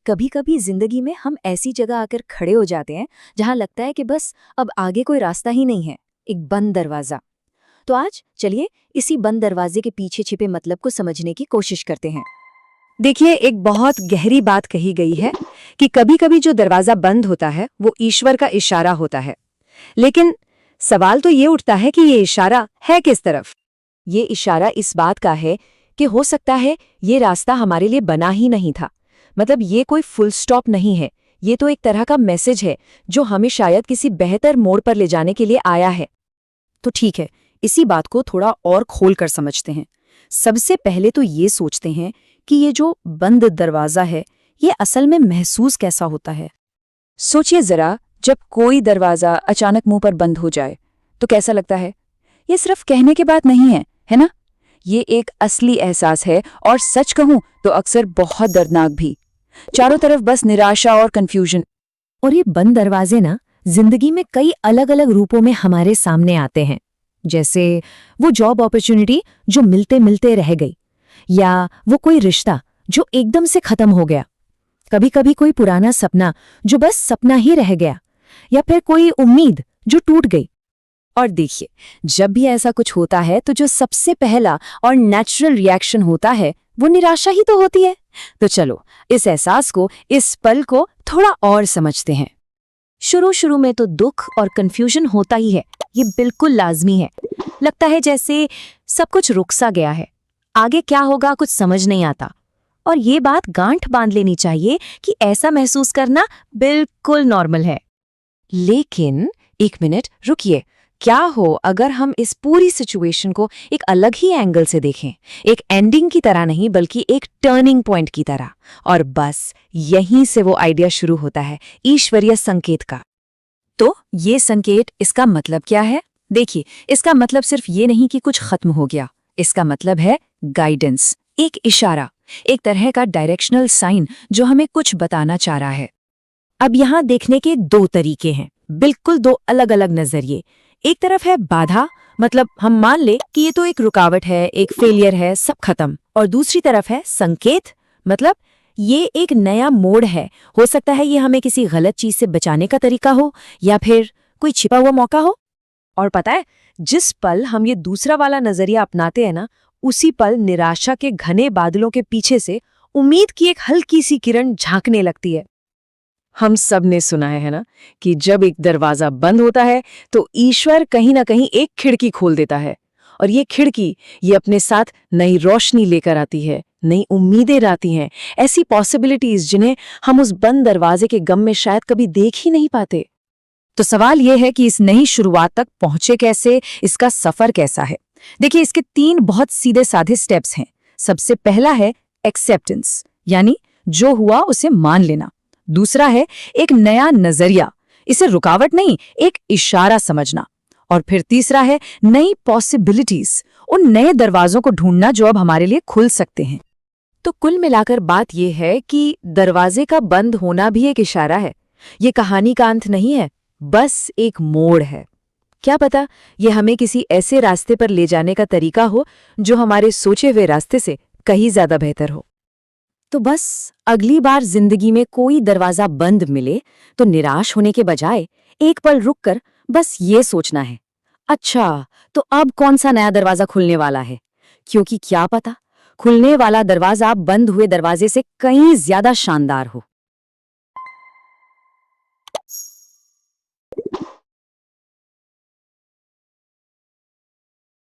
कभी कभी जिंदगी में हम ऐसी जगह आकर खड़े हो जाते हैं जहां लगता है कि बस अब आगे कोई रास्ता ही नहीं है, एक बंद दरवाजा। तो आज चलिए इसी बंद दरवाजे के पीछे छिपे मतलब को समझने की कोशिश करते हैं। देखिए, एक बहुत गहरी बात कही गई है कि कभी कभी जो दरवाजा बंद होता है वो ईश्वर का इशारा होता है। लेकिन सवाल तो ये उठता है कि ये इशारा है किस तरफ। ये इशारा इस बात का है कि हो सकता है ये रास्ता हमारे लिए बना ही नहीं था। मतलब ये कोई फुल स्टॉप नहीं है, ये तो एक तरह का मैसेज है जो हमें शायद किसी बेहतर मोड़ पर ले जाने के लिए आया है। तो ठीक है, इसी बात को थोड़ा और खोल कर समझते हैं। सबसे पहले तो ये सोचते हैं कि ये जो बंद दरवाजा है ये असल में महसूस कैसा होता है। सोचिए जरा, जब कोई दरवाजा अचानक मुंह पर बंद हो जाए तो कैसा लगता है। ये सिर्फ कहने की बात नहीं है, है ना? ये एक असली एहसास है, और सच कहूं तो अक्सर बहुत दर्दनाक भी। चारों तरफ बस निराशा और कंफ्यूजन। और ये बंद दरवाजे ना जिंदगी में कई अलग अलग रूपों में हमारे सामने आते हैं। जैसे वो जॉब अपॉर्चुनिटी जो मिलते मिलते रह गई, या वो कोई रिश्ता जो एकदम से खत्म हो गया, कभी कभी कोई पुराना सपना जो बस सपना ही रह गया, या फिर कोई उम्मीद जो टूट गई। और देखिए, जब भी ऐसा कुछ होता है तो जो सबसे पहला और नेचुरल रिएक्शन होता है वो निराशा ही तो होती है। तो चलो इस एहसास को, इस पल को थोड़ा और समझते हैं। शुरू में तो दुख और कंफ्यूजन होता ही है, ये बिल्कुल लाजमी है। लगता है जैसे सब कुछ रुक सा गया है, आगे क्या होगा कुछ समझ नहीं आता। और ये बात गांठ बांध लेनी चाहिए कि ऐसा महसूस करना बिल्कुल नॉर्मल है। लेकिन एक मिनट रुकिए, क्या हो अगर हम इस पूरी सिचुएशन को एक अलग ही एंगल से देखें, एक एंडिंग की तरह नहीं बल्कि एक टर्निंग पॉइंट की तरह। और बस यहीं से वो आइडिया शुरू होता है, ईश्वरीय संकेत का। तो ये संकेत, इसका मतलब क्या है? देखिए, इसका मतलब सिर्फ ये नहीं कि कुछ खत्म हो गया। इसका मतलब है गाइडेंस, एक इशारा, एक तरह का डायरेक्शनल साइन जो हमें कुछ बताना चाह रहा है। अब यहाँ देखने के दो तरीके हैं, बिल्कुल दो अलग अलग नजरिए। एक तरफ है बाधा, मतलब हम मान ले कि ये तो एक रुकावट है, एक फेलियर है, सब खत्म। और दूसरी तरफ है संकेत, मतलब ये एक नया मोड़ है। हो सकता है ये हमें किसी गलत चीज से बचाने का तरीका हो, या फिर कोई छिपा हुआ मौका हो। और पता है, जिस पल हम ये दूसरा वाला नजरिया अपनाते हैं ना, उसी पल निराशा के घने बादलों के पीछे से उम्मीद की एक हल्की सी किरण झांकने लगती है। हम सब ने सुना है ना कि जब एक दरवाजा बंद होता है तो ईश्वर कहीं ना कहीं एक खिड़की खोल देता है। और ये खिड़की, ये अपने साथ नई रोशनी लेकर आती है, नई उम्मीदें लाती हैं, ऐसी पॉसिबिलिटीज जिन्हें हम उस बंद दरवाजे के गम में शायद कभी देख ही नहीं पाते। तो सवाल ये है कि इस नई शुरुआत तक पहुंचे कैसे, इसका सफर कैसा है। देखिए, इसके 3 बहुत सीधे साधे स्टेप्स हैं। सबसे पहला है एक्सेप्टेंस, यानी जो हुआ उसे मान लेना। दूसरा है एक नया नजरिया, इसे रुकावट नहीं एक इशारा समझना। और फिर तीसरा है नई पॉसिबिलिटीज, उन नए दरवाजों को ढूंढना जो अब हमारे लिए खुल सकते हैं। तो कुल मिलाकर बात यह है कि दरवाजे का बंद होना भी एक इशारा है। ये कहानी का अंत नहीं है, बस एक मोड़ है। क्या पता ये हमें किसी ऐसे रास्ते पर ले जाने का तरीका हो जो हमारे सोचे हुए रास्ते से कहीं ज्यादा बेहतर हो। तो बस अगली बार जिंदगी में कोई दरवाजा बंद मिले तो निराश होने के बजाय एक पल रुककर बस ये सोचना है, अच्छा तो अब कौन सा नया दरवाजा खुलने वाला है। क्योंकि क्या पता खुलने वाला दरवाजा बंद हुए दरवाजे से कहीं ज्यादा शानदार हो।